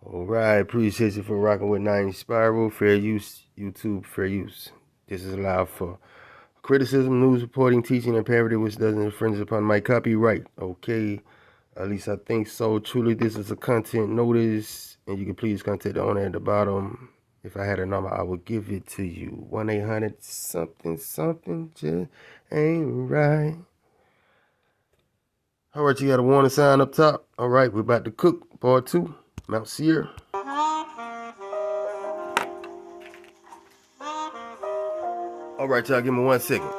Alright, appreciate you for rocking with 90 Spiral. Fair use, YouTube, fair use. This is allowed for criticism, news reporting, teaching, and parody, which doesn't infringe upon my copyright. Okay, at least I think so. Truly, this is a content notice, and you can please contact the owner at the bottom. If I had a number, I would give it to you. 1-800 something something just ain't right. Alright, you got a warning sign up top. Alright, we're about to cook. Part 2, Mount Seir. Alright, y'all, give me 1 second.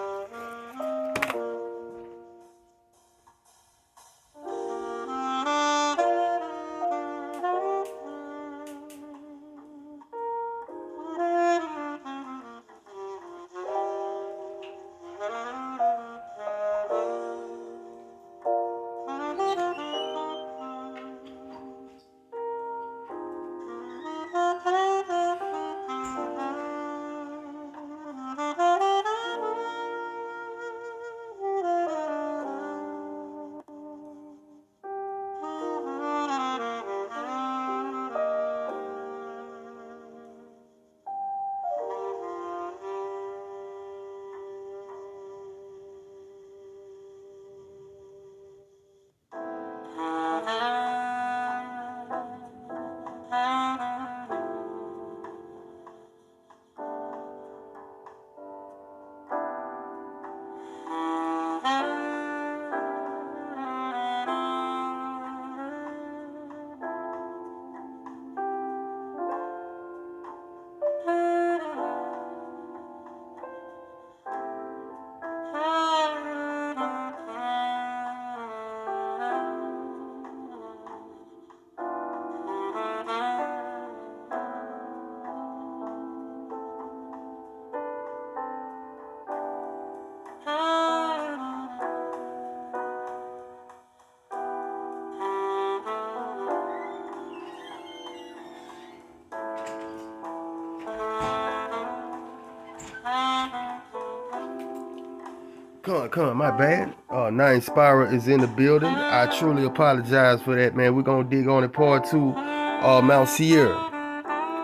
Come on, my bad. 9 Spiral is in the building. I truly apologize for that, man. We're going to dig on it part 2, Mount Seir.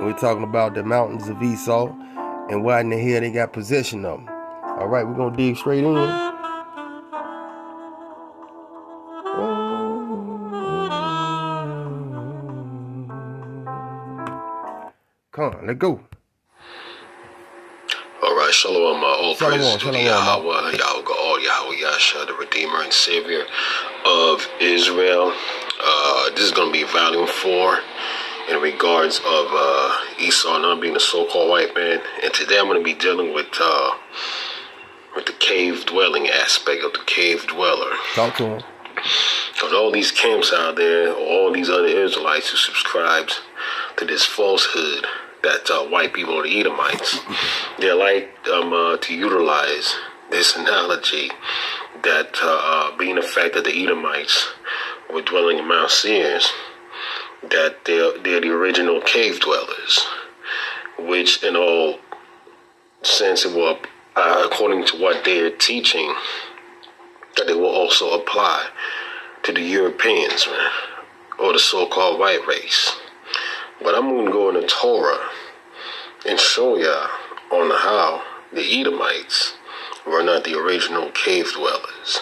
We're talking about the mountains of Esau and why in the hell they got possession of them. All right, we're going to dig straight in. Come on, let's go. Alright, shalom, all praises to the Yahweh, Yahweh Yasha, the Redeemer and Savior of Israel. This is going to be volume 4 in regards of Esau not being a so-called white man. And today I'm going to be dealing with the cave dwelling aspect of the cave dweller. Talk to him. Because all these camps out there, all these other Israelites who subscribed to this falsehood that white people are the Edomites, they like to utilize this analogy that being the fact that the Edomites were dwelling in Mount Seir, that they're the original cave dwellers, which in all sense it will, according to what they're teaching, that it will also apply to the Europeans, man, or the so-called white race. But I'm going to go in the Torah and show ya on how the Edomites were not the original cave dwellers.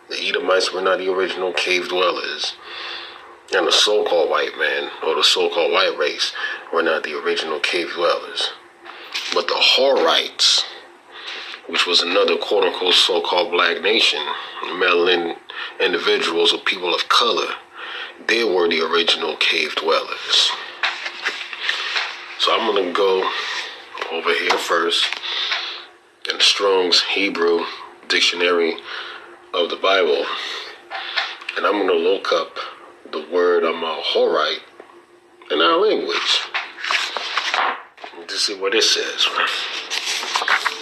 The Edomites were not the original cave dwellers. And the so-called white man, or the so-called white race, were not the original cave dwellers. But the Horites, which was another quote-unquote so-called black nation, melanin individuals or people of color, they were the original cave dwellers. So I'm going to go over here first in the Strong's Hebrew Dictionary of the Bible, and I'm going to look up the word Horite in our language to see what it says.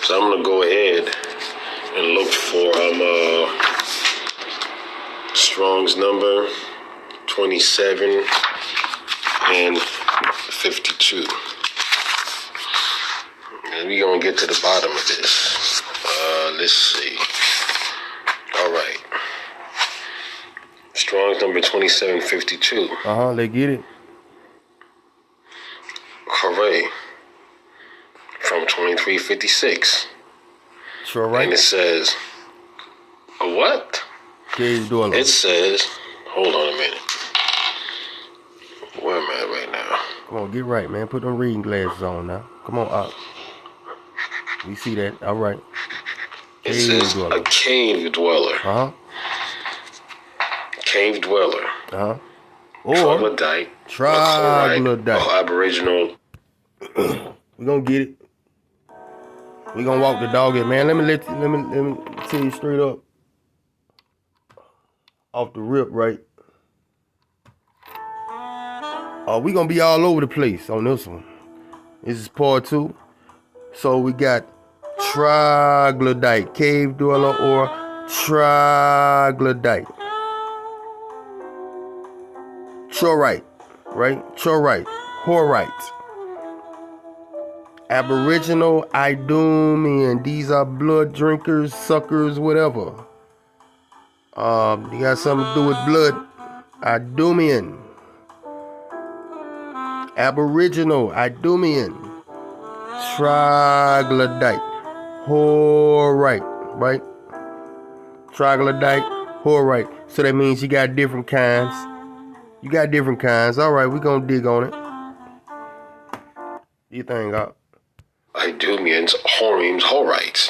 So I'm going to go ahead and look for Strong's number 27 and 52. And we're going to get to the bottom of this. Let's see. All right. Strong's number 2752. Let's get it. 2356. Sure, right? And it says, what? Cave dweller. It says, hold on a minute. Where am I right now? Come on, get right, man. Put them reading glasses on now. Come on, up. We see that. All right. It says a cave dweller. Uh-huh. Cave dweller. Uh-huh. Or troglodyte. Or aboriginal. We gonna get it. We gonna walk the dog in, man. Let me tell you straight up. Off the rip, right? We gonna be all over the place on this one. This is part 2. So we got troglodyte, cave dweller, or troglodyte. Chorite, right? Chorite, Horite. Aboriginal Idumean. These are blood drinkers, suckers, whatever. You got something to do with blood. Idumean. Aboriginal Idumean. Troglodyte. Horite, right? Troglodyte, Horite. So that means you got different kinds. You got different kinds. All right, we're going to dig on it. You think, Idumeans, Horims, Horites.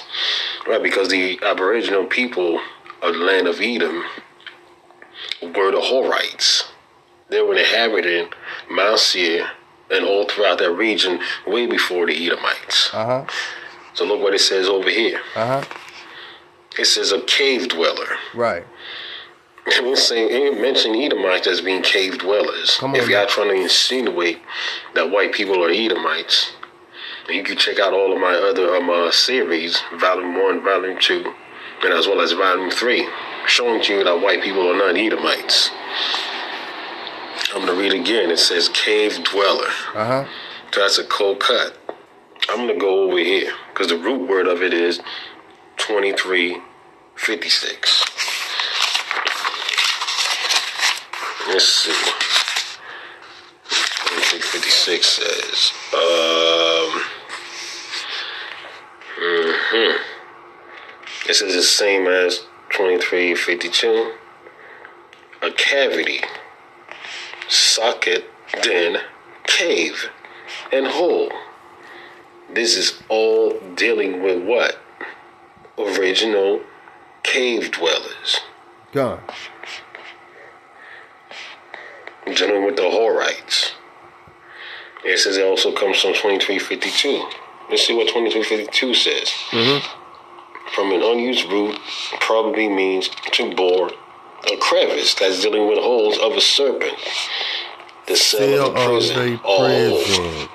Right, because the aboriginal people of the land of Edom were the Horites. They were inhabiting Mount Seir and all throughout that region way before the Edomites. Uh-huh. So look what it says over here. Uh-huh. It says a cave dweller. Right. It mentioned Edomites as being cave dwellers. If y'all trying to insinuate that white people are Edomites, you can check out all of my other series, Volume 1, Volume 2, and as well as Volume 3, showing to you that white people are not Edomites. I'm going to read again. It says cave dweller. Uh-huh. So that's a cold cut. I'm going to go over here because the root word of it is 2356. Let's see. 2356 says, it says the same as 2352. A cavity, socket, den, cave, and hole. This is all dealing with what? Original cave dwellers. Gone. Dealing with the Horites. It says it also comes from 2352. Let's see what 2352 says. Mm-hmm. From an unused root, probably means to bore a crevice that's dealing with holes of a serpent. The cell of a prison. Oh,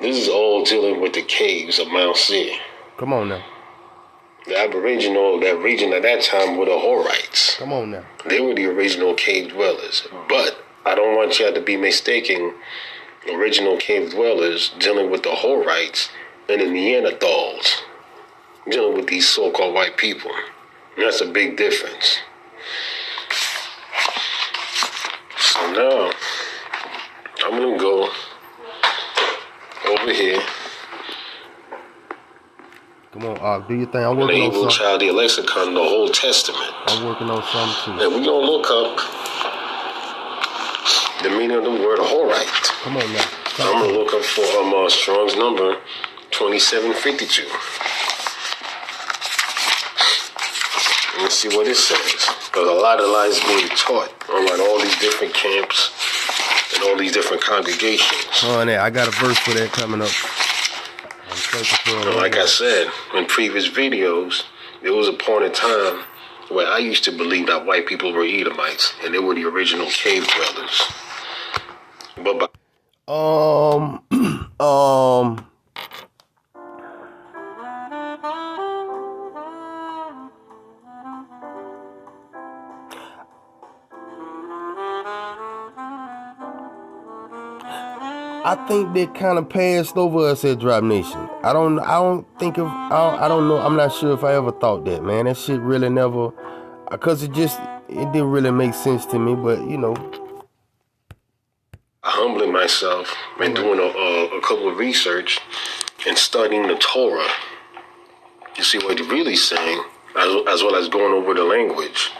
this is all dealing with the caves of Mount Seir. Come on now. The aboriginal of that region at that time were the Horites. Come on now. They were the original cave dwellers. But I don't want you to be mistaking original cave dwellers dealing with the Horites and the Neanderthals dealing with these so-called white people. And that's a big difference. So now, I'm going to go over here. Come on, do your thing. I'm working on something. Chaldea Lexicon, the Old Testament. I'm working on something too. And we're going to look up the meaning of the word Horite. Come on now. I'm going to look up for Strong's number 2752. Let's see what it says. Because a lot of lies being taught on all these different camps and all these different congregations. I got a verse for that coming up. Like I said in previous videos, there was a point in time where I used to believe that white people were Edomites and they were the original cave dwellers. But I think they kind of passed over us at Drop Nation. I don't know. I'm not sure if I ever thought that, man. That shit really never, because it didn't really make sense to me, but you know. Humbling myself and doing a couple of research, and studying the Torah, you see what he's really saying, as well as going over the language,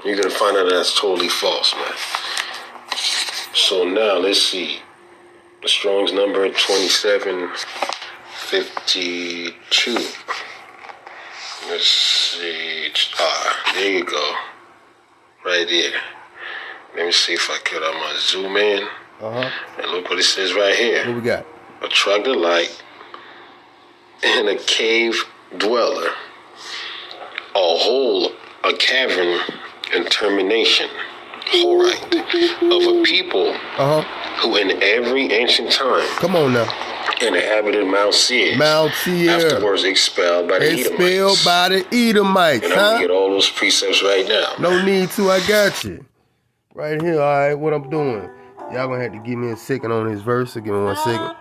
you're going to find out that's totally false, man. So now, let's see. The Strong's number 2752. Let's see. There you go. Right there. Let me see if I could. I'm going to zoom in. And look what it says right here. What we got? A troglodyte and a cave dweller. A cavern and termination. Horite. Of a people who in every ancient time. Come on now. Inhabited Mount Seir. Afterwards expelled by the Edomites. And I'm going to get all those precepts right now. No need to. I got you. Right here. All right. What I'm doing. Y'all going to have to give me a second on this verse. So give me 1 second.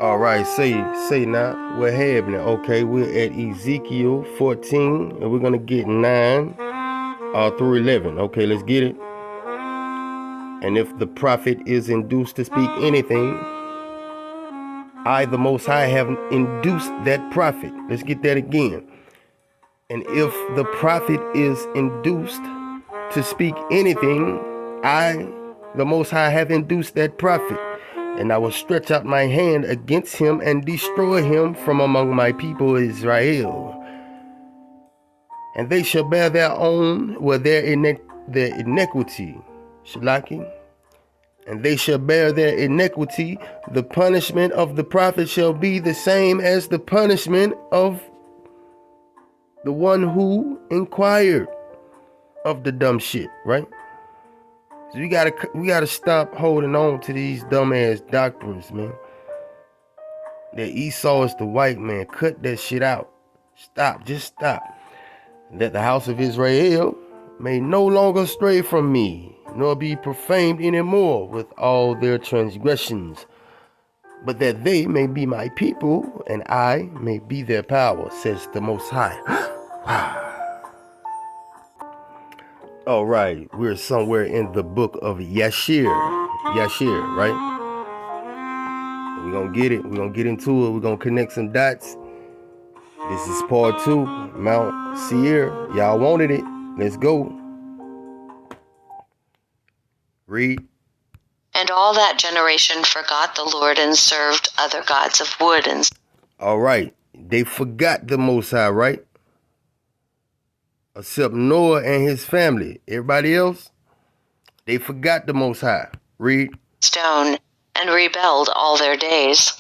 All right. Say now. What happening? Okay. We're at Ezekiel 14. And we're going to get 9 through 11. Okay. Let's get it. And if the prophet is induced to speak anything, I, the Most High, have induced that prophet. Let's get that again. And if the prophet is induced to speak anything, I, the Most High, have induced that prophet. And I will stretch out my hand against him and destroy him from among my people Israel. And they shall bear their iniquity. Shalaki. And they shall bear their iniquity. The punishment of the prophet shall be the same as the punishment of the one who inquired of the dumb shit, right? So we gotta stop holding on to these dumbass doctrines, man. That Esau is the white man. Cut that shit out. Stop, just stop. That the house of Israel may no longer stray from me, nor be profaned anymore with all their transgressions, but that they may be my people, and I may be their power, says the Most High. All right, we're somewhere in the book of Yashir, right? We're gonna get it. We're gonna get into it. We're gonna connect some dots. This is part 2, Mount Seir. Y'all wanted it. Let's go. Read. And all that generation forgot the Lord and served other gods of wood and... All right. They forgot the Most High, right? Except Noah and his family. Everybody else, they forgot the Most High. Read. Stone, and rebelled all their days.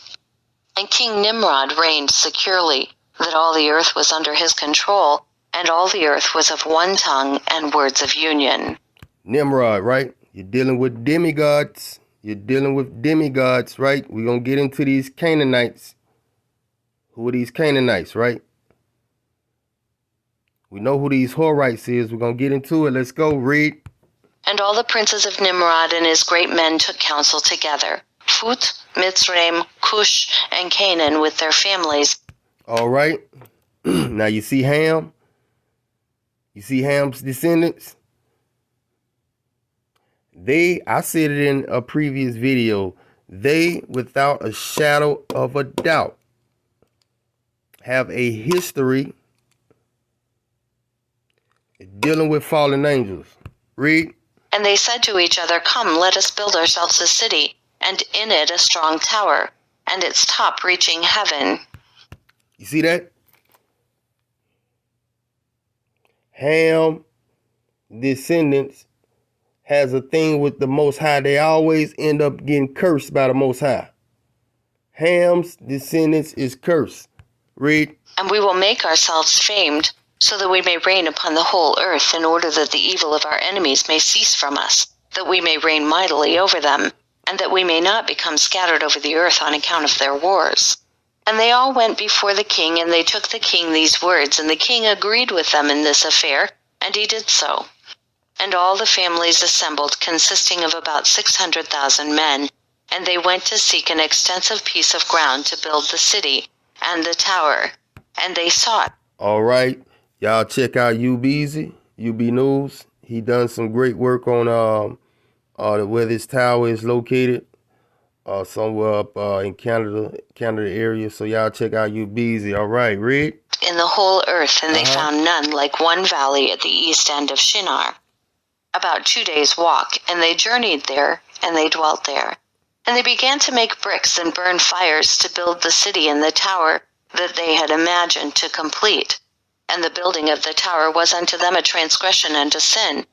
And King Nimrod reigned securely, that all the earth was under his control, and all the earth was of one tongue and words of union. Nimrod, right? You're dealing with demigods. You're dealing with demigods, right? We're going to get into these Canaanites. Who are these Canaanites, right? We know who these Horites is. We're going to get into it. Let's go. Read. And all the princes of Nimrod and his great men took counsel together. Phut, Mitzrayim, Cush, and Canaan with their families. All right. Now you see Ham? You see Ham's descendants? I said it in a previous video, they, without a shadow of a doubt, have a history dealing with fallen angels. Read. And they said to each other, come, let us build ourselves a city, and in it a strong tower, and its top reaching heaven. You see that? Ham descendants has a thing with the Most High. They always end up getting cursed by the Most High. Ham's descendants is cursed. Read. And we will make ourselves famed, so that we may reign upon the whole earth, in order that the evil of our enemies may cease from us, that we may reign mightily over them, and that we may not become scattered over the earth on account of their wars. And they all went before the king, and they took the king these words, and the king agreed with them in this affair, and he did so. And all the families assembled, consisting of about 600,000 men, and they went to seek an extensive piece of ground to build the city and the tower, and they sought. All right, y'all check out UB News. He done some great work on where this tower is located. somewhere up in Canada area. So y'all check out UBZ. All right, read. In the whole earth, and they found none like one valley at the east end of Shinar. About 2 days' walk, and they journeyed there, and they dwelt there. And they began to make bricks and burn fires to build the city and the tower that they had imagined to complete. And the building of the tower was unto them a transgression and a sin.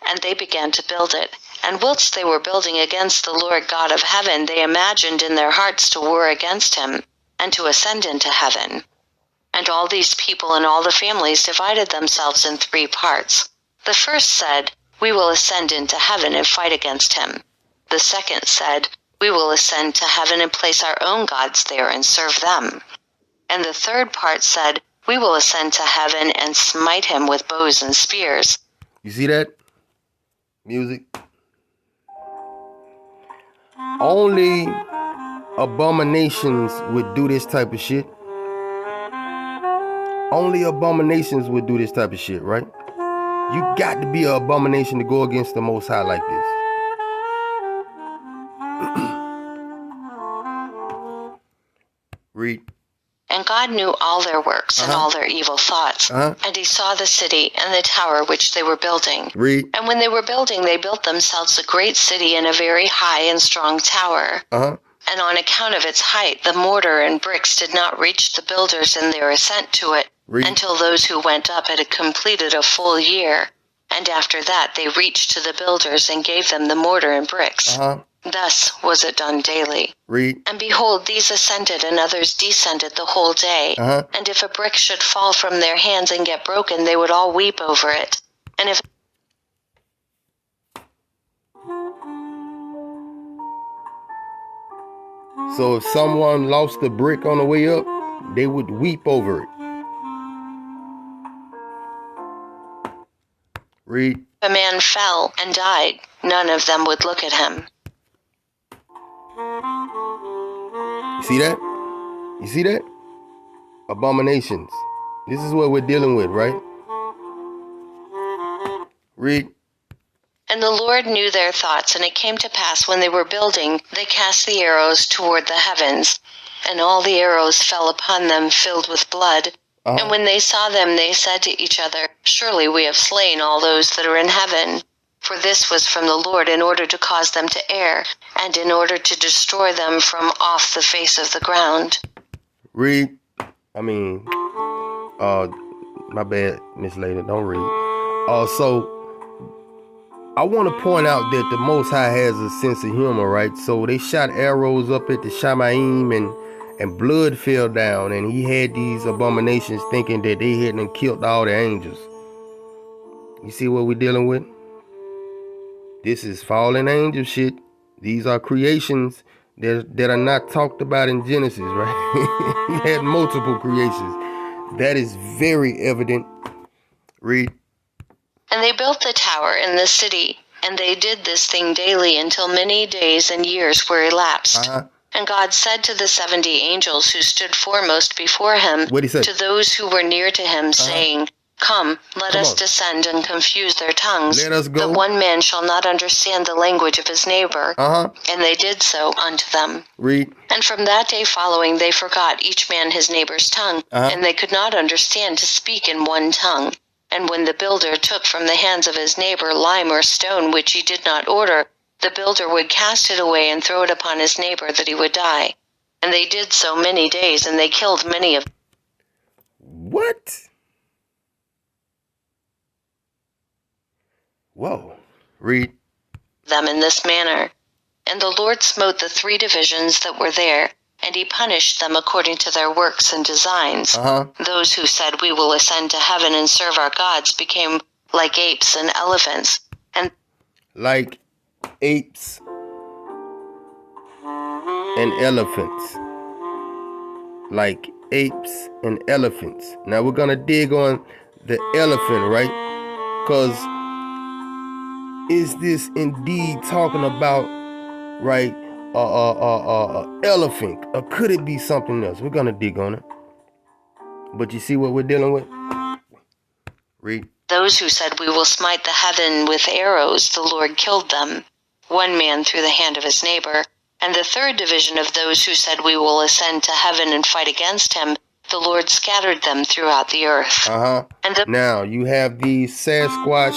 And they began to build it. And whilst they were building against the Lord God of heaven, they imagined in their hearts to war against him, and to ascend into heaven. And all these people and all the families divided themselves in 3 parts. The first said, We will ascend into heaven and fight against him. The second said, We will ascend to heaven and place our own gods there and serve them. And the third part said, We will ascend to heaven and smite him with bows and spears. You see that? Music. Only abominations would do this type of shit. Only abominations would do this type of shit, right? You got to be an abomination to go against the Most High like this. Read. And God knew all their works and all their evil thoughts. And he saw the city and the tower which they were building. Read. And when they were building, they built themselves a great city and a very high and strong tower. And on account of its height, the mortar and bricks did not reach the builders in their ascent to it, until those who went up had completed a full year. And after that they reached to the builders and gave them the mortar and bricks. Thus was it done daily. Read. And behold, these ascended and others descended the whole day. And if a brick should fall from their hands and get broken, they would all weep over it. And if So if someone lost a brick on the way up, they would weep over it. Read. a man fell and died, none of them would look at him. You see that? You see that? Abominations. This is what we're dealing with, right? Read. And the Lord knew their thoughts, and it came to pass when they were building, they cast the arrows toward the heavens, and all the arrows fell upon them filled with blood. And when they saw them, they said to each other, Surely we have slain all those that are in heaven. For this was from the Lord in order to cause them to err, and in order to destroy them from off the face of the ground. Read. My bad, Miss Lady, don't read. So I want to point out that the Most High has a sense of humor, right? So they shot arrows up at the Shamaim and blood fell down, and he had these abominations thinking that they hadn't killed all the angels. You see what we're dealing with? This is fallen angel shit. These are creations that are not talked about in Genesis, right? He had multiple creations. That is very evident. Read. And they built the tower in the city, and they did this thing daily until many days and years were elapsed. And God said to the 70 angels who stood foremost before him, to those who were near to him, saying, Come, let us descend and confuse their tongues, let us go. that one man shall not understand the language of his neighbor. And they did so unto them. Read. And from that day following they forgot each man his neighbor's tongue, and they could not understand to speak in one tongue. And when the builder took from the hands of his neighbor lime or stone which he did not order, the builder would cast it away and throw it upon his neighbor that he would die. And they did so many days, and they killed many of them. What? Whoa. Read. Them in this manner. And the Lord smote the 3 divisions that were there, and he punished them according to their works and designs. Those who said, We will ascend to heaven and serve our gods, became like apes and elephants. And like apes and elephants. Like apes and elephants. Now we're going to dig on the elephant, right? Because is this indeed talking about, right, elephant, or could it be something else? We're gonna dig on it. But you see what we're dealing with? Read. Those who said, We will smite the heaven with arrows, the Lord killed them, one man through the hand of his neighbor, And the third division of those who said, we will ascend to heaven and fight against him, the Lord scattered them throughout the earth. Now, you have these Sasquatch,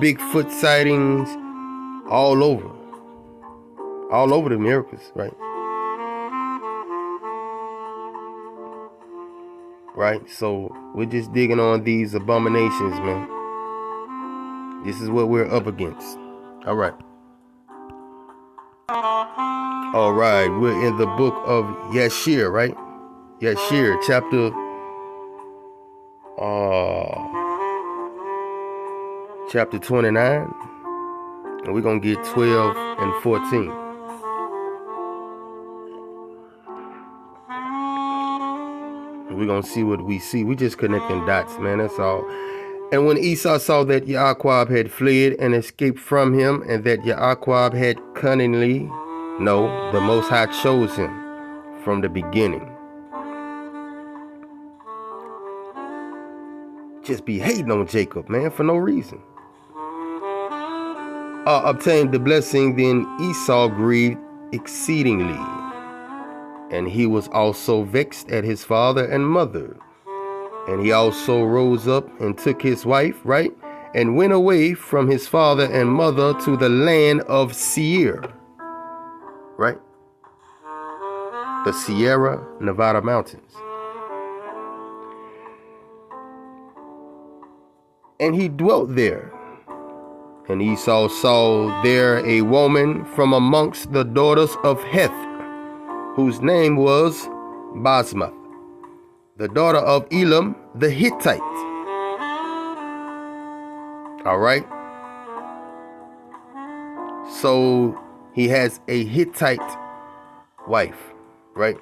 Bigfoot sightings all over the Americas, right? Right? So, we're just digging on these abominations, man. This is what we're up against. All right. All right, we're in the book of Yashir, right? Yashir, chapter 29, and we're gonna get 12 and 14. We're gonna see what we see. We just connecting dots, man. That's all. And when Esau saw that Yaquab had fled and escaped from him, and that Yaquab had cunningly, no, the Most High chose him from the beginning. Just be hating on Jacob, man, for no reason. Obtained the blessing, then Esau grieved exceedingly, and he was also vexed at his father and mother. And he also rose up and took his wife, right, and went away from his father and mother to the land of Seir, right, the Sierra Nevada mountains. And he dwelt there. And Esau saw there a woman from amongst the daughters of Heth, whose name was Basmath, the daughter of Elam the Hittite. All right. So he has a Hittite wife, right?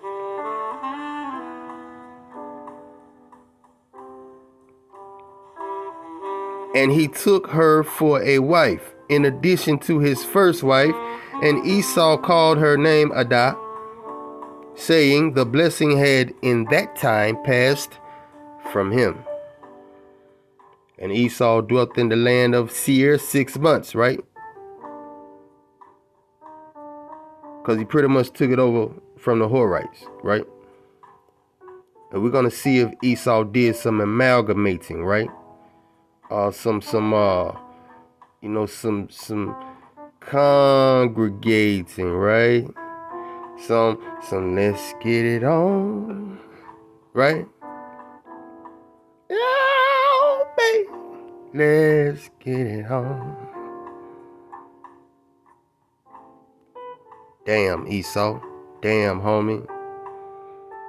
And he took her for a wife, in addition to his first wife, and Esau called her name Adah, saying, the blessing had in that time passed from him. And Esau dwelt in the land of Seir 6 months, right? Because he pretty much took it over from the Horites, right? And we're going to see if Esau did some amalgamating, right? Some congregating, right? Some let's get it on, right? Oh, baby, let's get it on. Damn, Esau. Damn, homie.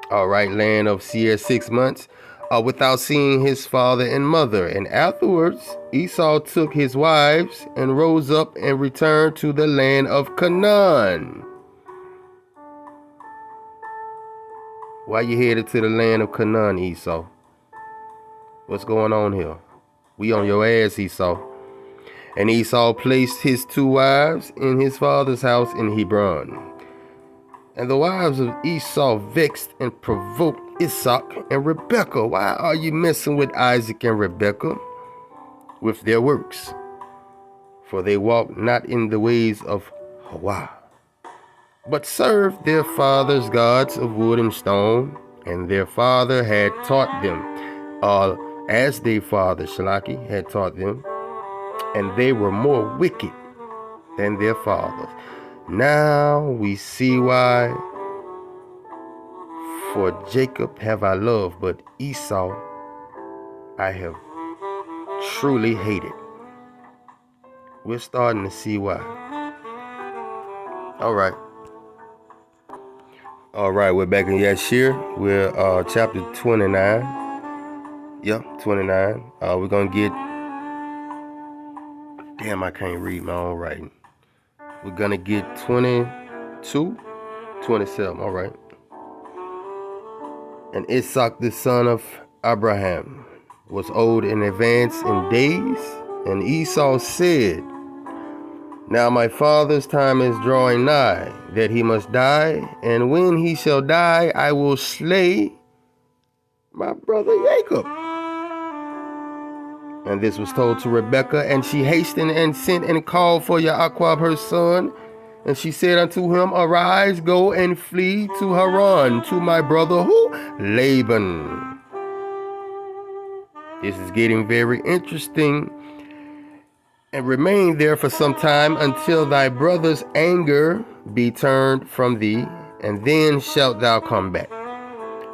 All right, land of Seir 6 months. Without seeing his father and mother. And afterwards, Esau took his wives and rose up and returned to the land of Canaan. Why you headed to the land of Canaan, Esau? What's going on here? We on your ass, Esau. And Esau placed his 2 wives in his father's house in Hebron. And the wives of Esau vexed and provoked Isaac and Rebekah. Why are you messing with Isaac and Rebekah? With their works. For they walk not in the ways of Hawa, but served their fathers' gods of wood and stone. And their father had taught them, as their father Shalaki had taught them. And they were more wicked than their fathers. Now we see why. For Jacob have I loved, but Esau I have truly hated. We're starting to see why. All right, we're back in Yashir. We're chapter 29. Yep, 29. We're going to get... Damn, I can't read my own writing. We're going to get 22, 27. All right. And Isaac, the son of Abraham, was old and advanced in days. And Esau said, now my father's time is drawing nigh, that he must die. And when he shall die, I will slay my brother Jacob. And this was told to Rebekah, and she hastened and sent and called for Yaquab her son, And she said unto him, Arise, go and flee to Haran, to my brother who? Laban. This is getting very interesting. And remain there for some time until thy brother's anger be turned from thee, and then shalt thou come back.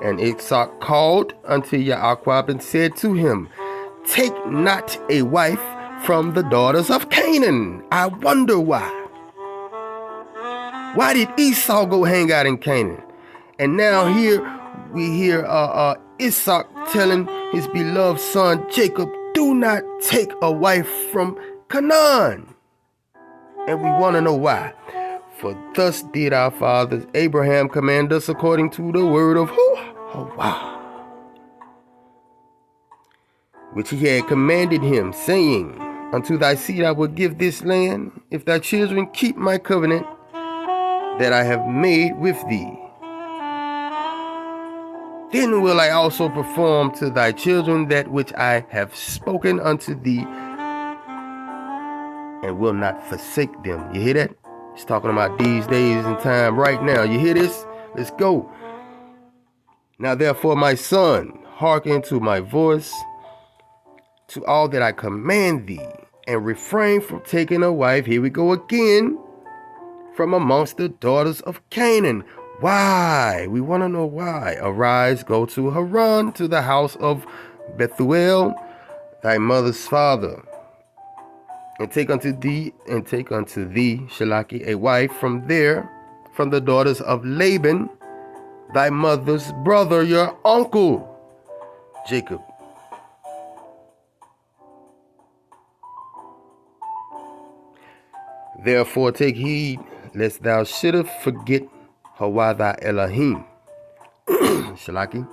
And Esau called unto Yaakov and said to him, Take not a wife from the daughters of Canaan. I wonder why. Why did Esau go hang out in Canaan? And now here we hear Esau telling his beloved son Jacob, do not take a wife from Canaan. And we want to know why. For thus did our fathers Abraham command us according to the word of who? Wow. Which he had commanded him, saying, Unto thy seed I will give this land, if thy children keep my covenant that I have made with thee. Then will I also perform to thy children that which I have spoken unto thee, and will not forsake them. You hear that? He's talking about these days and time right now. You hear this? Let's go. Now therefore, my son, hearken to my voice, to all that I command thee, and refrain from taking a wife. Here we go again. From amongst the daughters of Canaan. Why? We want to know why. Arise, go to Haran, to the house of Bethuel, thy mother's father, and take unto thee, Shalaki, a wife from there, from the daughters of Laban, thy mother's brother, your uncle, Jacob. Therefore take heed, lest thou shouldest forget Hawa thy Elohim, Shalaki,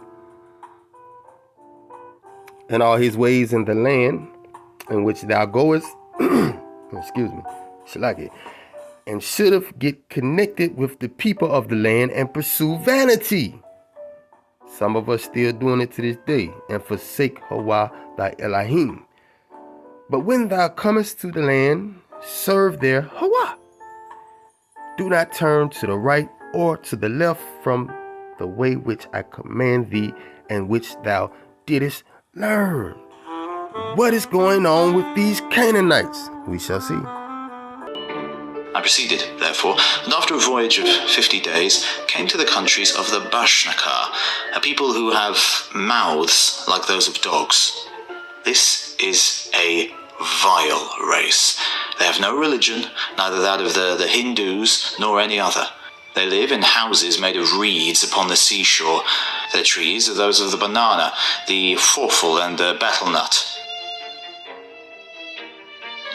and all his ways in the land in which thou goest, excuse me, Shalaki, and shouldest get connected with the people of the land and pursue vanity. Some of us still doing it to this day, and forsake Hawa thy Elohim. But when thou comest to the land, serve there Hawa. Do not turn to the right or to the left from the way which I command thee, and which thou didst learn. What is going on with these Canaanites? We shall see. I proceeded, therefore, and after a voyage of 50 days, came to the countries of the Bashnakar, a people who have mouths like those of dogs. This is a vile race. They have no religion, neither that of the Hindus nor any other. They live in houses made of reeds upon the seashore. Their trees are those of the banana, the forful, and the betel nut.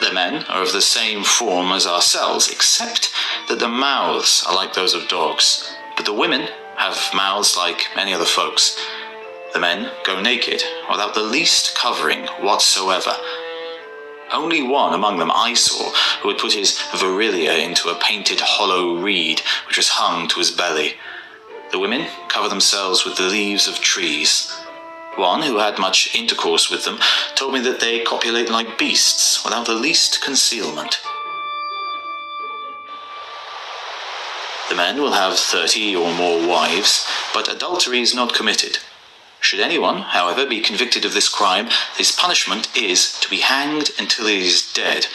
The men are of the same form as ourselves, except that the mouths are like those of dogs. But the women have mouths like any other folks. The men go naked, without the least covering whatsoever. Only one among them I saw who had put his virilia into a painted hollow reed which was hung to his belly. The women cover themselves with the leaves of trees. One who had much intercourse with them told me that they copulate like beasts without the least concealment. The men will have 30 or more wives, but adultery is not committed. Should anyone, however, be convicted of this crime, his punishment is to be hanged until he is dead,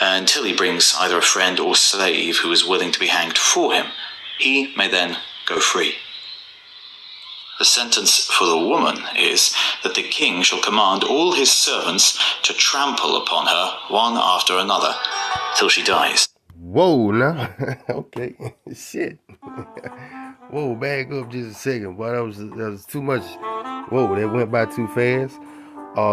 until he brings either a friend or slave who is willing to be hanged for him. He may then go free. The sentence for the woman is that the king shall command all his servants to trample upon her one after another till she dies. Whoa, now. Okay. Shit. Whoa, back up just a second. Boy, that was too much. Whoa, that went by too fast.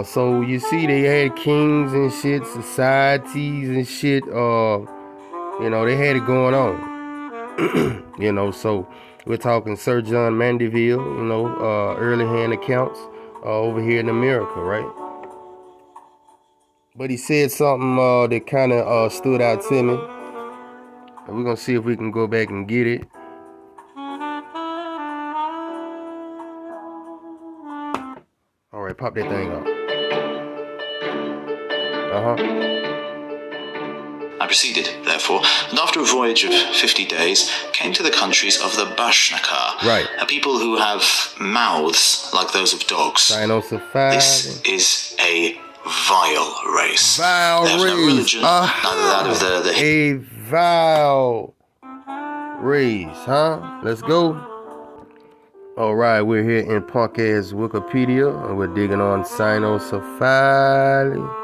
So you see they had kings and shit, societies and shit. They had it going on. So we're talking Sir John Mandeville, early hand accounts over here in America, right? But he said something that kind of stood out to me. And we're going to see if we can go back and get it. All right, pop that thing up. I I proceeded, therefore, and after a voyage of 50 days, came to the countries of the Bashnakar, Right. a people who have mouths like those of dogs. This is a vile race. Vile they have race. no religion, neither that of the A vile race, huh? Let's go. All right, we're here in punk ass Wikipedia, and we're digging on Cynocephali.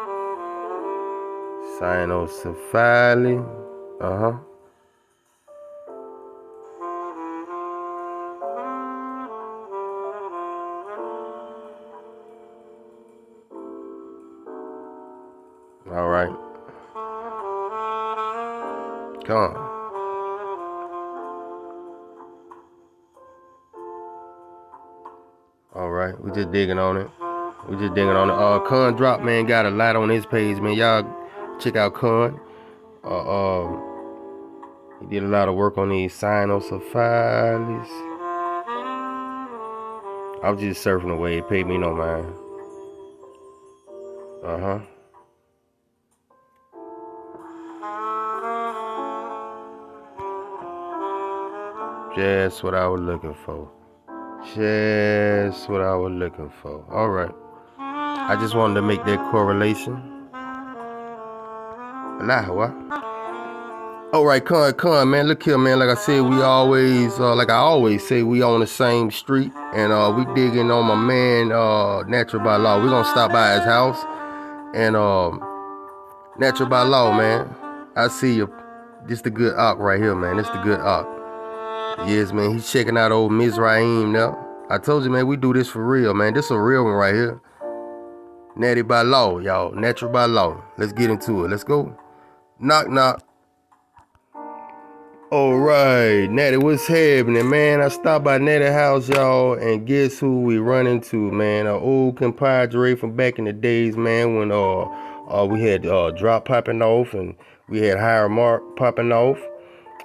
Cynocephali. All right. Come on. All right, we just digging on it. Con Drop, man, got a lot on his page, man. Y'all check out Con. He did a lot of work on these Cynocephalis. I was just surfing away. It paid me no mind. Just what I was looking for. All right. I just wanted to make that correlation. All right, Con, man. Look here, man. Like I said, we always, like I always say, we on the same street, and we digging on my man, Natural by Law. We're gonna stop by his house, and Natural by Law, man. I see you. This the good arc right here, man. This the good arc. Yes, man. He's checking out old Mizraim now. I told you, man, we do this for real, man. This a real one right here. Natty by Law, y'all. Natural by Law. Let's get into it. Let's go. Knock, knock. All right, Natty, what's happening, man? I stopped by Natty house, y'all, and guess who we run into, man? An old compadre from back in the days, man, when we had Drop popping off, and we had Higher Mark popping off,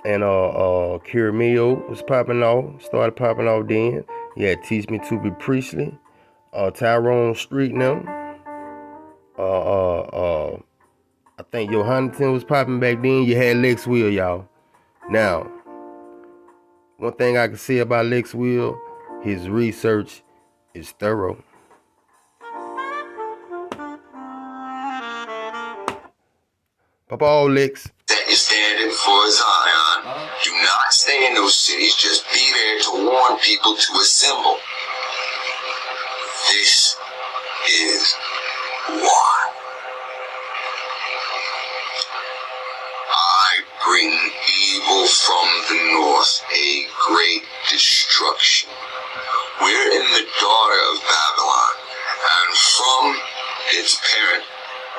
and Curamio was popping off, started popping off then. He had Teach Me to Be Priestly, Tyrone Street now. I think Johannington was popping back then. You had Lex Wheel, y'all. Now, one thing I can say about Lex Wheel, his research is thorough. Papa Lex. That you're standing for Zion. Do not stay in those cities. Just be there to warn people to assemble. This is why. I bring evil from the north, a great destruction. We're in the daughter of Babylon, and from its parent,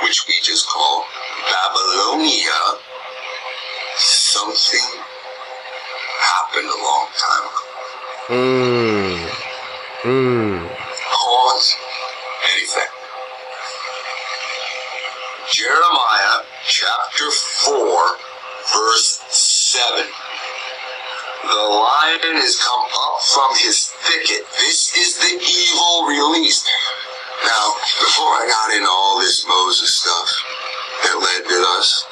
which we just call Babylonia, something happened a long time ago. Cause and effect. Jeremiah chapter 4, verse 7. The lion has come up from his thicket. This is the evil released. Now, before I got into all this Moses stuff that led to us,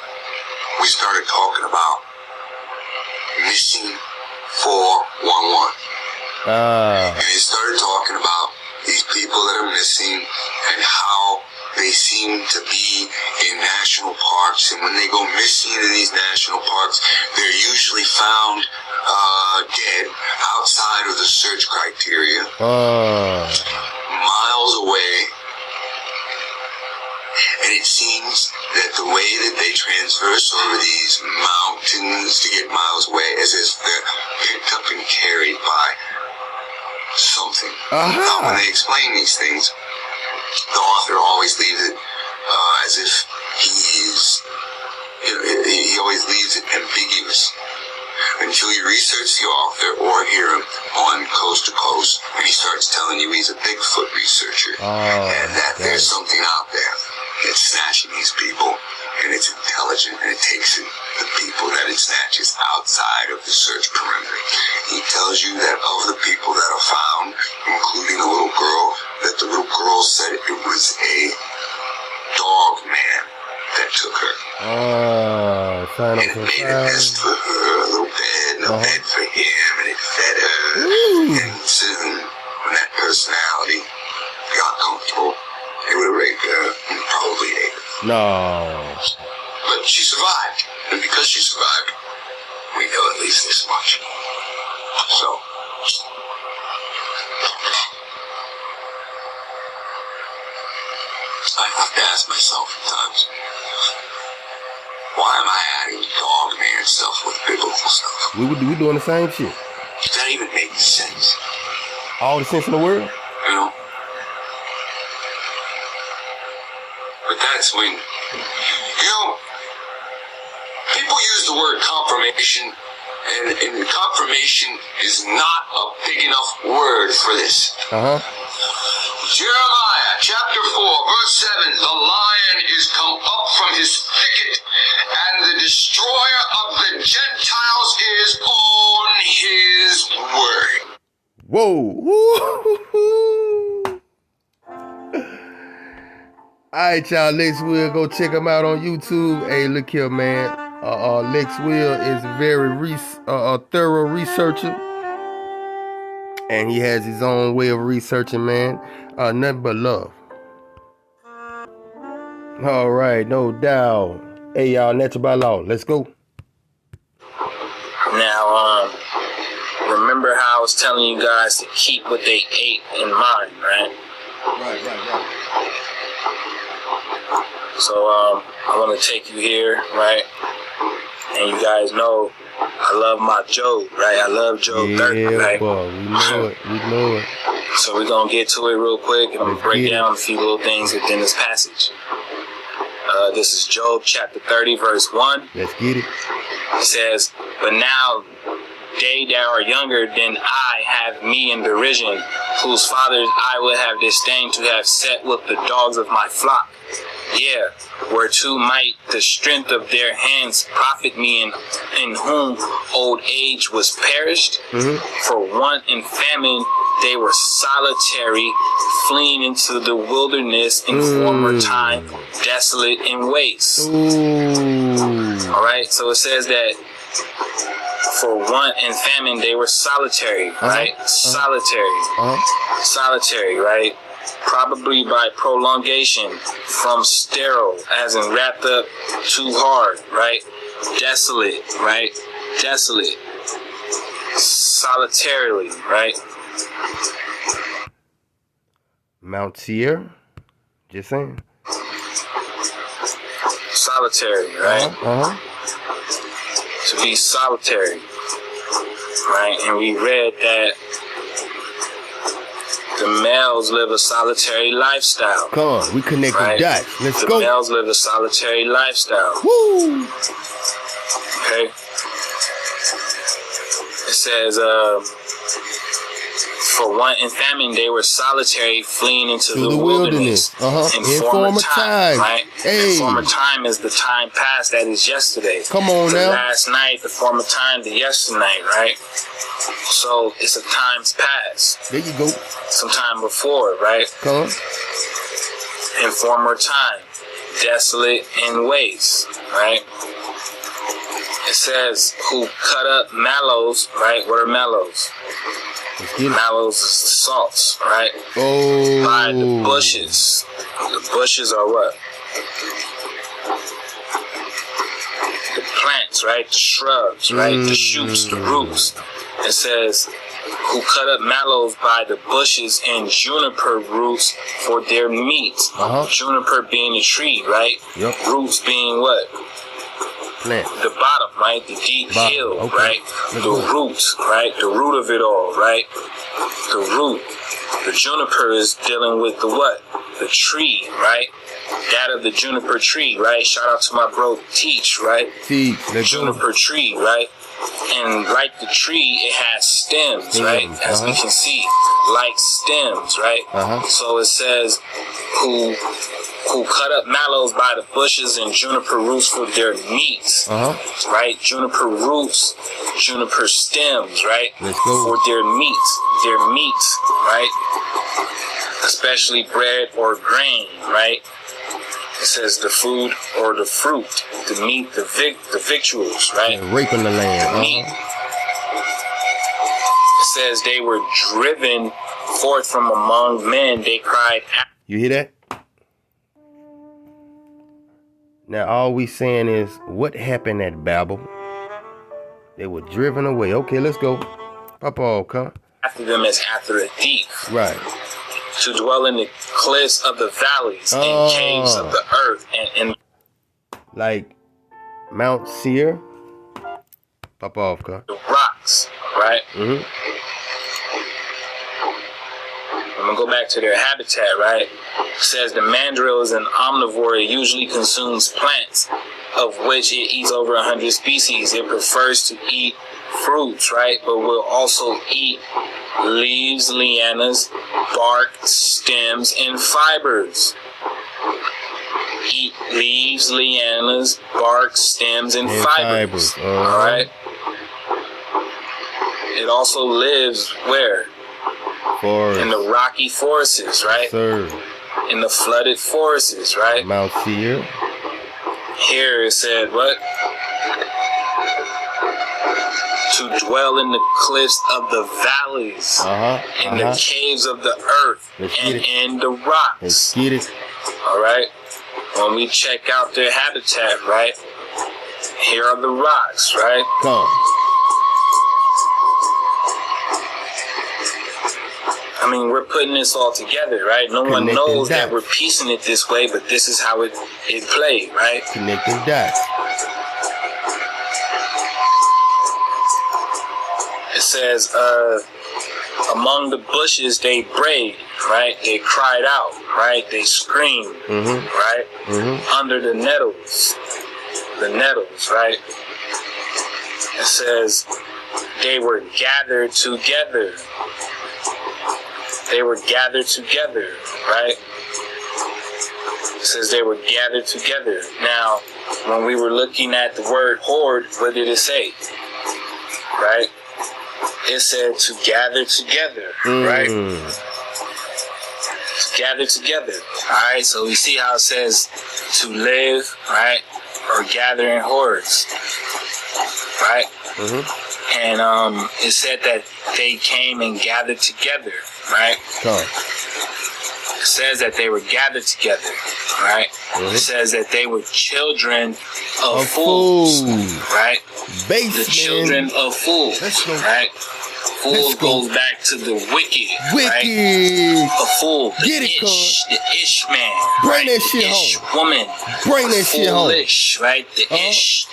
we started talking about missing 411. And he started talking about these people that are missing and how they seem to be in national parks, and when they go missing in these national parks, they're usually found dead outside of the search criteria, miles away. And it seems that the way that they transverse over these mountains to get miles away is as they're picked up and carried by something. Now, when they explain these things, the author always leaves it as if he always leaves it ambiguous until you research the author or hear him on Coast to Coast, and he starts telling you he's a Bigfoot researcher, and that there's something out there that's snatching these people, and it's intelligent, and it takes the people that it snatches outside of the search perimeter. He tells you that of the people that are found, including a little girl, that the little girl said it was a dog man that took her. Sign up And for it made a nest for her, a little bed, and a bed for him, and it fed her. And soon, when that personality got comfortable, they would have raped her and probably ate her. No. But she survived, and because she survived, we know at least this much. So, I have to ask myself sometimes, why am I adding dog man stuff with biblical stuff? We doing the same shit. Does that even make sense? All the sense in the world? You know? But that's when, you know, people use the word confirmation, and confirmation is not a big enough word for this. Jeremiah chapter 4 verse 7, the lion is come up from his thicket, and the destroyer of the Gentiles is on his word. Whoa. Alright, y'all, Lex Will, go check him out on YouTube. Hey, look here, man. Lex Will is a very thorough researcher. And he has his own way of researching, man. Nothing but love. All right, no doubt. Hey, y'all, natural by law. Let's go. Now, remember how I was telling you guys to keep what they ate in mind, right? Right. So, I want to take you here, right? And you guys know I love my Job, right? I love Job 30, right? Boy, we know it. So we're going to get to it real quick, and I'm going to break down a few little things within this passage. This is Job chapter 30, verse 1. Let's get it. It says, but now they that are younger than I have me in derision, whose fathers I would have disdained to have set with the dogs of my flock. Yeah, whereto might the strength of their hands profit me, in whom old age was perished. For want and famine they were solitary, fleeing into the wilderness in former time, desolate and waste. Alright, so it says that for want and famine they were solitary, right? Solitary, right? Probably by prolongation, from sterile, as in wrapped up too hard, right? Desolate, right? Desolate. Solitarily, right? Mount Seir, just saying. Solitary, right? To be solitary, right? And we read that the males live a solitary lifestyle. Come on, we connect the dots. Let's go. The males live a solitary lifestyle. Woo! Okay. It says, for want and famine, they were solitary, fleeing into the wilderness. In former time, right? Hey. In former time is the time past that is yesterday. Come on now. Last night, the former time, the yesternight, right? So it's a times past. There you go. Sometime before, right? Come on. In former time, desolate and waste, right? It says, who cut up mallows, right? What are mallows? Mallows is the salts, right? By the bushes. The bushes are what? The plants, right? The shrubs, right? The shoots, the roots. It says, who cut up mallows by the bushes and juniper roots for their meat. Juniper being a tree, right? Yep. Roots being what? Plant. The bottom, right? The deep hill, right? The roots, right? The root of it all, right? The root. The juniper is dealing with the what? The tree, right? That of the juniper tree, right? Shout out to my bro Teach, right? Teach. Juniper tree, right? And like the tree, it has stems, right? As we can see, like stems, right? So it says, who cut up mallows by the bushes and juniper roots for their meat, right? Juniper roots, juniper stems, right? For their meat, right? Especially bread or grain, right? It says the food or the fruit, the meat, the victuals, right? Yeah, raping the land. The meat. It says they were driven forth from among men. They cried out. You hear that? Now all we saying is what happened at Babel. They were driven away. Okay, let's go. Pop off, huh? After them as after a thief. Right. To dwell in the cliffs of the valleys and caves of the earth and like Mount Seir. Pop off, huh? The rocks, right? Mm-hmm. I'm gonna go back to their habitat, right? It says the mandrill is an omnivore. It usually consumes plants, of which it eats over 100 species. It prefers to eat fruits, right? But will also eat leaves, lianas, bark, stems, and fibers. Eat leaves, lianas, bark, stems, and fibers. All right. It also lives where? Forest. In the rocky forests, right? Sir. In the flooded forests, right? Mount Seir. Here it said what? To dwell in the cliffs of the valleys, in the caves of the earth, and in the rocks. Let's get it. All right. When we check out their habitat, right? Here are the rocks, right? Come. I mean, we're putting this all together, right? No one knows that we're piecing it this way, but this is how it played, right? Connecting dots. It says, among the bushes they brayed, right? They cried out, right? They screamed, right? Under the nettles, right? It says they were gathered together. They were gathered together, right? It says they were gathered together. Now, when we were looking at the word horde, what did it say? Right? It said to gather together, right? To gather together. All right, so we see how it says to live, right? Or gather in hordes, right? And it said that they came and gathered together, right? It says that they were gathered together, right? It says that they were children of fools, right? The children of fools, right? Fool goes back to the wicked, right? A fool, the ish man, bring right? that shit ish home. Woman, bring that shit home. Foolish, right? The ish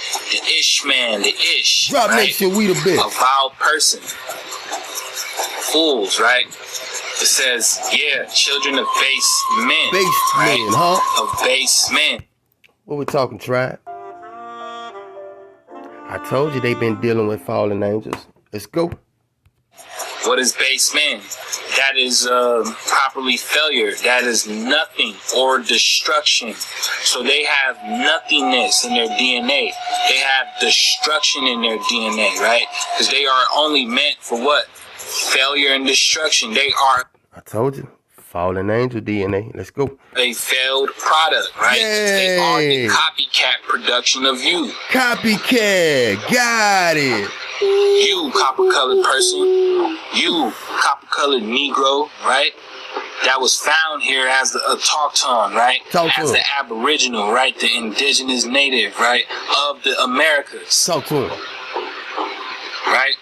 man, the ish. Drop right? that shit, we the bitch. A vile person. Fools, right? It says, yeah, children of base men. Base right? men, huh? Of base men. What we talking, tribe? I told you they been dealing with fallen angels. Let's go. What is base man? That is properly failure. That is nothing or destruction. So they have nothingness in their DNA. They have destruction in their DNA, right? Because they are only meant for what? Failure and destruction. They are. I told you. Fallen angel DNA. Let's go. A failed product, right? Yay. They are the copycat production of you. Copycat. Got it. You, copper-colored person. You, copper-colored Negro, right? That was found here as the autochthon, right? As the aboriginal, right? The indigenous native, right? Of the Americas. Talk to him. Right?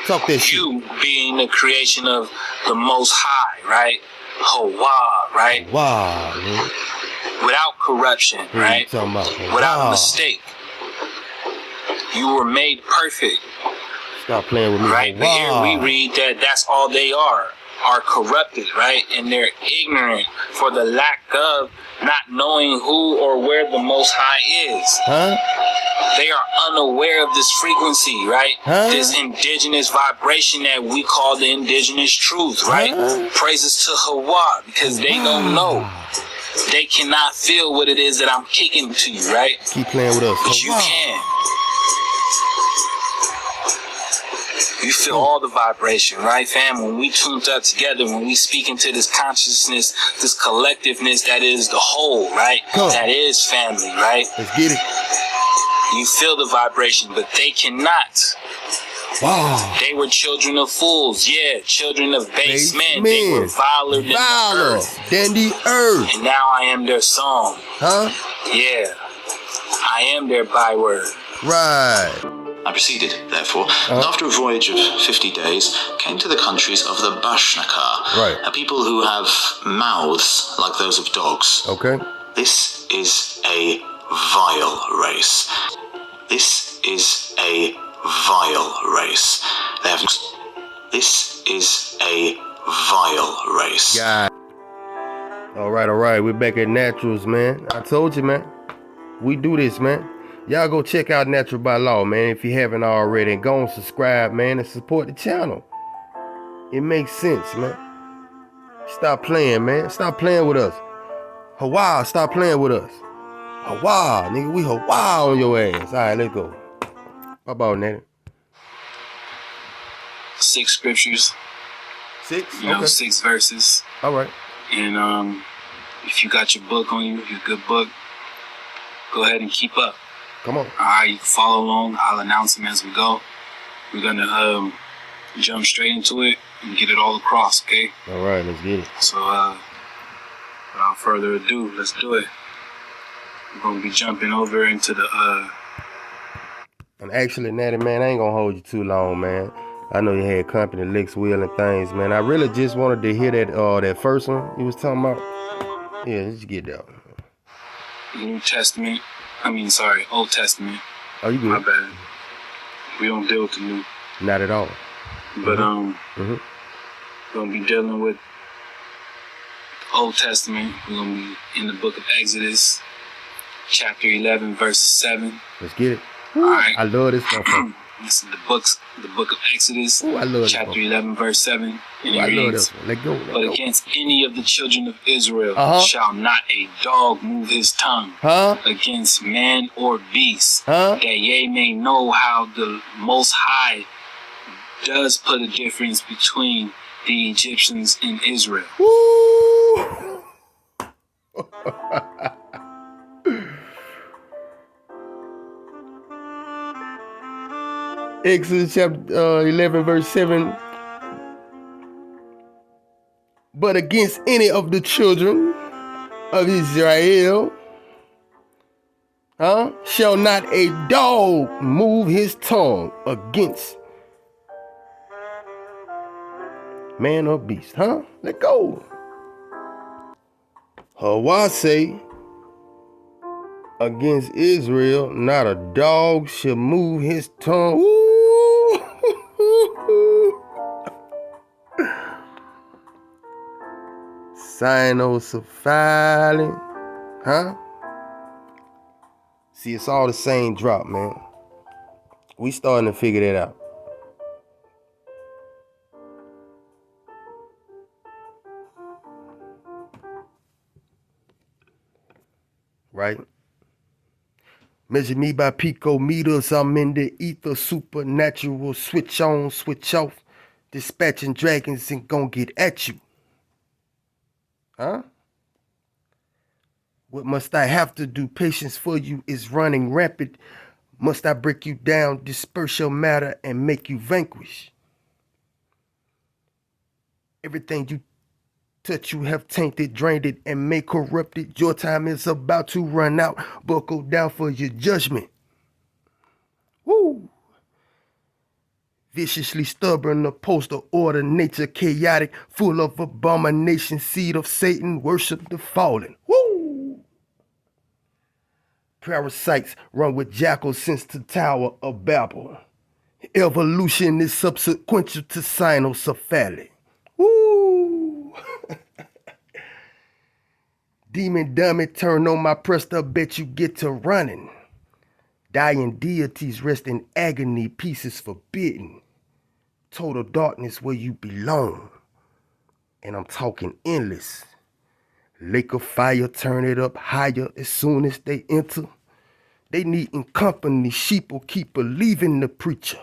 Talk this shit. You being the creation of the Most High, right? Hawa, right? Wow, man. Without corruption, right? Without a mistake. You were made perfect. Stop playing with me. Right? But here we read that that's all they are corrupted, right? And they're ignorant for the lack of not knowing who or where the Most High is. Huh? They are unaware of this frequency, right? Huh? This indigenous vibration that we call the indigenous truth, right? Praises to Hawa, because they don't know. They cannot feel what it is that I'm kicking to you, right? Keep playing with us. But you can. You feel all the vibration, right, fam? When we tuned up together, when we speak into this consciousness, this collectiveness that is the whole, right? That is family, right? Let's get it. You feel the vibration, but they cannot. Wow. They were children of fools, children of base men. They were viler than the earth. And now I am their song. Huh? Yeah. I am their byword. Right. I proceeded, therefore, and after a voyage of 50 days, came to the countries of the Bashnakar, a people who have mouths like those of dogs. Okay. This is a vile race. This is a vile race. They have. This is a vile race. God. All right. We're back at Naturals, man. I told you, man. We do this, man. Y'all go check out Natural by Law, man, if you haven't already. And go and subscribe, man, and support the channel. It makes sense, man. Stop playing, man. Stop playing with us. Hawaii, stop playing with us. Hawaii, nigga, we Hawaii on your ass. All right, let's go. How about that? 6 scriptures. 6? You know, 6 verses. All right. And if you got your book on you, your good book, go ahead and keep up. Come on. All right, you can follow along. I'll announce them as we go. We're going to jump straight into it and get it all across, okay? All right, let's get it. So, without further ado, let's do it. We're going to be jumping over into the... And actually, Natty, man, I ain't going to hold you too long, man. I know you had company, licks, wheel, and things, man. I really just wanted to hear that first one you was talking about. Yeah, let's get that. Old Testament. Oh, you good? My bad. We don't deal with the new. Not at all. But we're gonna be dealing with Old Testament. We're gonna be in the book of Exodus, chapter 11, verse 7. Let's get it. All right. I love this one. This is the book of Exodus, I love chapter 11, verse 7. And I love reads, this one. Let go. But against any of the children of Israel shall not a dog move his tongue against man or beast, that ye may know how the Most High does put a difference between the Egyptians and Israel. Woo! Exodus chapter 11, verse 7. But against any of the children of Israel, shall not a dog move his tongue against man or beast. Let go. Hawaii say, against Israel, not a dog shall move his tongue. Ooh. Cynosophiling. See, it's all the same drop, man. We starting to figure that out. Right? Measure me by picometers. I'm in the ether, supernatural. Switch on, switch off. Dispatching dragons and gon' get at you. What must I have to do? Patience for you is running rapid. Must I break you down, disperse your matter, and make you vanquish? Everything you touch, you have tainted, drained it, and made corrupted. Your time is about to run out. Buckle down for your judgment. Woo! Viciously stubborn, opposed to order, nature chaotic, full of abomination, seed of Satan, worship the fallen. Woo! Parasites run with jackals since the Tower of Babel. Evolution is subsequent to cynocephaly. Woo! Demon dummy, turn on my prester, bet you get to running. Dying deities rest in agony, pieces forbidden. Total darkness where you belong. And I'm talking endless. Lake of fire, turn it up higher as soon as they enter. They needin' company, sheep will keep believing the preacher.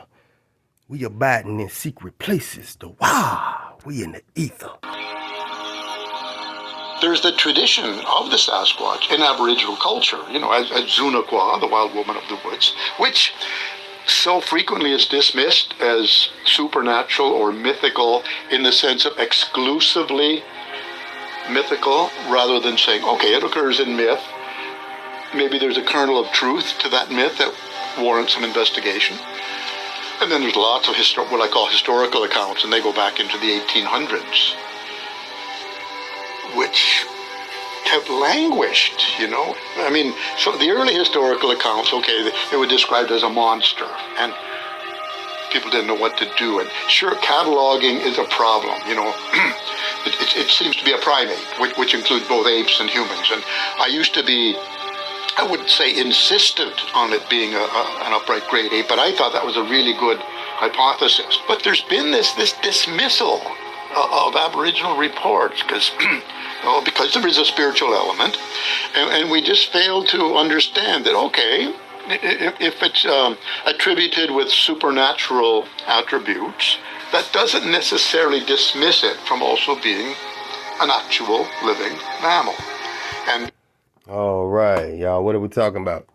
We abiding in secret places. The wow, we in the ether. There's the tradition of the Sasquatch in Aboriginal culture, as Zunaqua, the wild woman of the woods, which so frequently is dismissed as supernatural or mythical in the sense of exclusively mythical, rather than saying, okay, it occurs in myth. Maybe there's a kernel of truth to that myth that warrants some investigation. And then there's lots of what I call historical accounts, and they go back into the 1800s, which have languished, I mean, so the early historical accounts, okay, they were described as a monster, and people didn't know what to do. And sure, cataloging is a problem, it seems to be a primate, which includes both apes and humans. And I used to be, I wouldn't say insistent on it being an upright great ape, but I thought that was a really good hypothesis. But there's been this dismissal of Aboriginal reports because there is a spiritual element, and we just fail to understand that, okay, if it's attributed with supernatural attributes, that doesn't necessarily dismiss it from also being an actual living mammal. And all right, y'all, what are we talking about?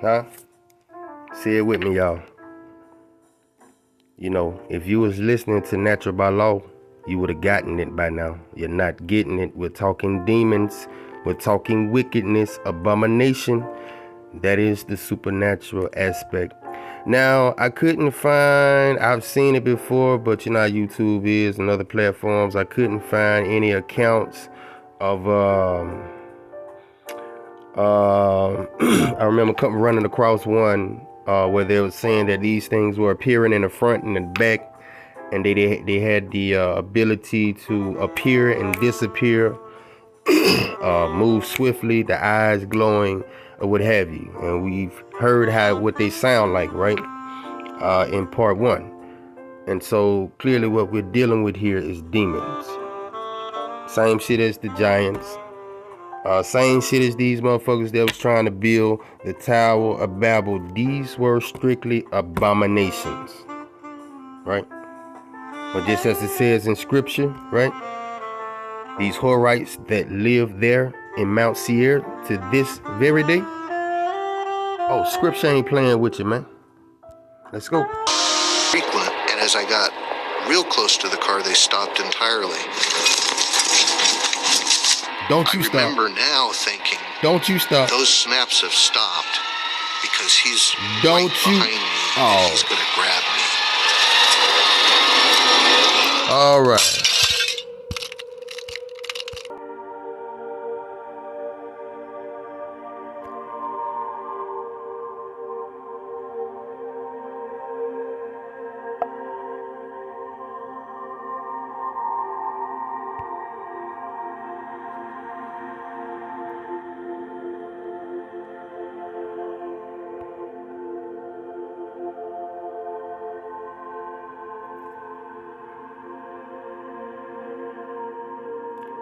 Huh? Say it with me, y'all. If you was listening to Natural by Law, you would have gotten it by now. You're not getting it. We're talking demons. We're talking wickedness, abomination. That is the supernatural aspect. Now, I couldn't find, I've seen it before, but you know how YouTube is and other platforms. I couldn't find any accounts of, I remember running across one where they were saying that these things were appearing in the front and the back, and they had the ability to appear and disappear, move swiftly, the eyes glowing, or what have you. And we've heard what they sound like, right? In part 1. And so clearly what we're dealing with here is demons. Same shit as the giants. Same shit as these motherfuckers that was trying to build the Tower of Babel. These were strictly abominations, right? But just as it says in scripture, right? These Horites that live there in Mount Seir to this very day. Oh, scripture ain't playing with you, man. Let's go. Frequent, and as I got real close to the car, they stopped entirely. Don't you I stop. remember now thinking, don't you stop. Those snaps have stopped because he's don't right you behind me. Oh. He's going to grab me. All right.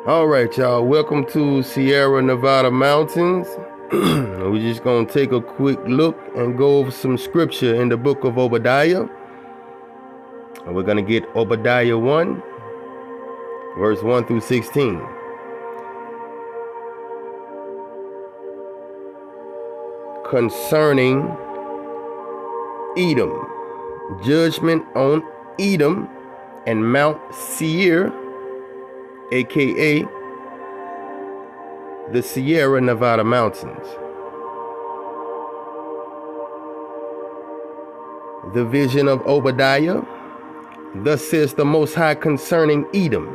All right, y'all. Welcome to Sierra Nevada Mountains. We're just going to take a quick look and go over some scripture in the book of Obadiah. And we're going to get Obadiah 1, verse 1 through 16. Concerning Edom, judgment on Edom and Mount Seir, aka the Sierra Nevada Mountains. The vision of Obadiah. Thus says the Most High concerning Edom.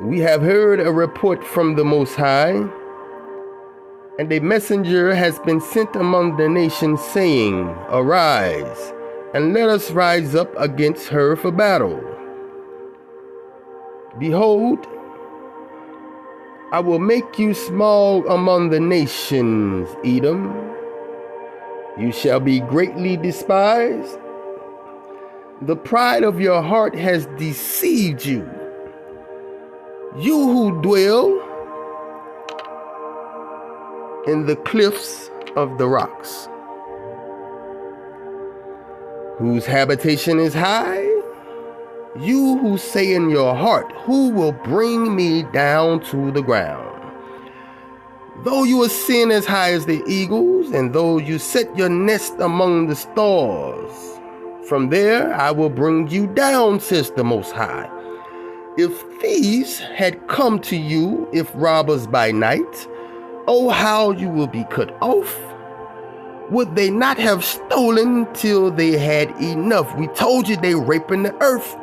We have heard a report from the Most High, and a messenger has been sent among the nations, saying, Arise, and let us rise up against her for battle. Behold, I will make you small among the nations, Edom. You shall be greatly despised. The pride of your heart has deceived you. You who dwell in the cliffs of the rocks. whose habitation is high? You who say in your heart, who will bring me down to the ground? Though you ascend as high as the eagles, and though you set your nest among the stars, from there I will bring you down, says the Most High. If thieves had come to you, if robbers by night, oh, how you will be cut off. Would they not have stolen till they had enough? We told you they raping the earth.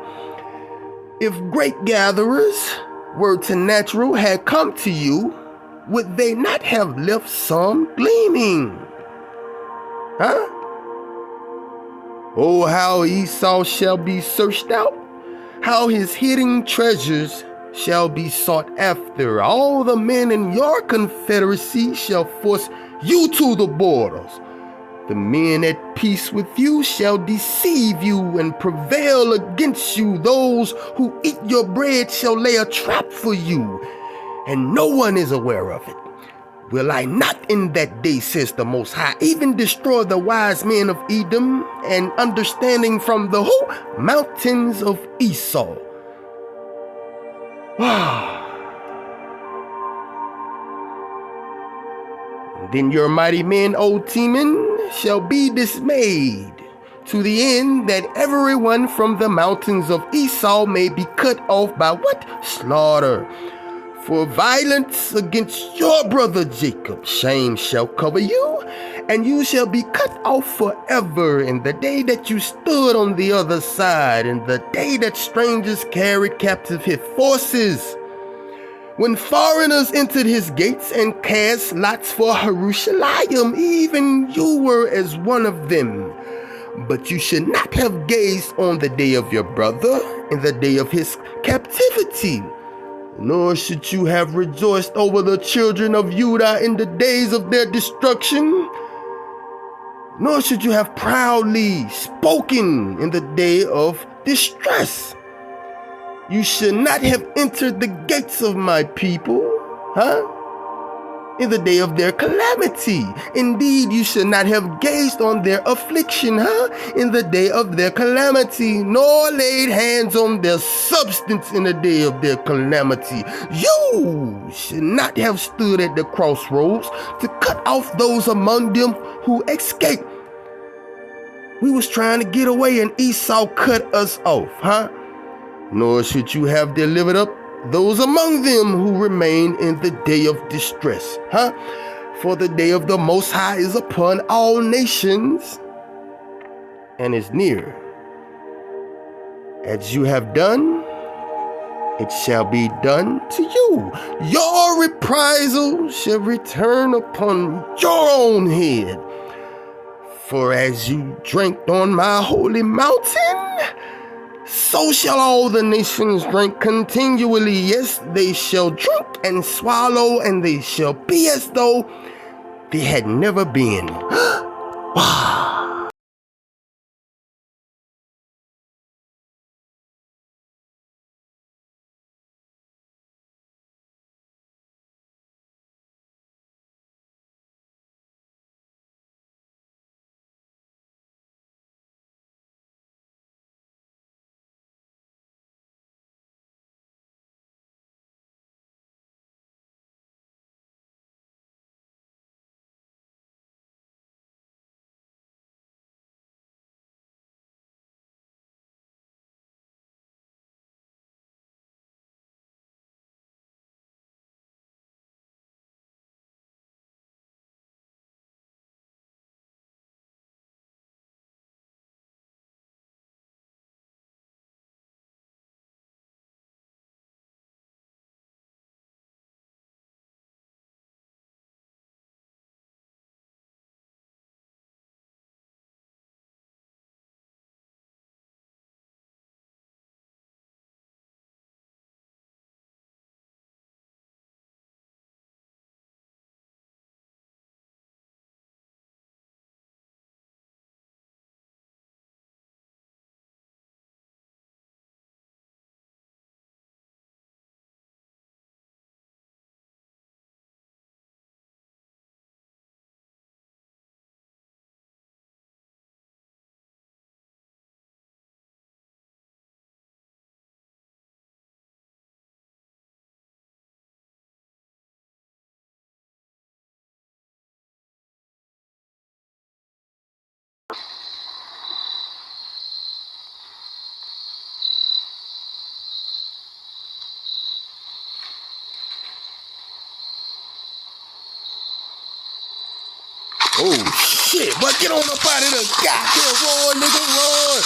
If grape gatherers were to natural had come to you, would they not have left some gleaming? Huh? Oh, how Esau shall be searched out, how his hidden treasures shall be sought after. All the men in your confederacy shall force you to the borders. The men at peace with you shall deceive you and prevail against you. Those who eat your bread shall lay a trap for you, and no one is aware of it. Will I not in that day, says the Most High, even destroy the wise men of Edom and understanding from the whole mountains of Esau? Then your mighty men, O Teman, shall be dismayed, to the end that everyone from the mountains of Esau may be cut off by what? Slaughter. For violence against your brother Jacob, shame shall cover you, and you shall be cut off forever in the day that you stood on the other side, in the day that strangers carried captive his forces. When foreigners entered his gates and cast lots for Jerusalem, even you were as one of them. But you should not have gazed on the day of your brother, in the day of his captivity. Nor should you have rejoiced over the children of Judah in the days of their destruction. Nor should you have proudly spoken in the day of distress. You should not have entered the gates of my people, in the day of their calamity. Indeed, you should not have gazed on their affliction, in the day of their calamity, nor laid hands on their substance in the day of their calamity. You should not have stood at the crossroads to cut off those among them who escaped. We was trying to get away and Esau cut us off, Nor should you have delivered up those among them who remain in the day of distress, For the day of the Most High is upon all nations and is near. As you have done, it shall be done to you. Your reprisal shall return upon your own head. For as you drank on my holy mountain, so shall all the nations drink continually. Yes, they shall drink and swallow, and they shall be as though they had never been. Wow. Oh shit! But get on up out of the goddamn run, nigga, run!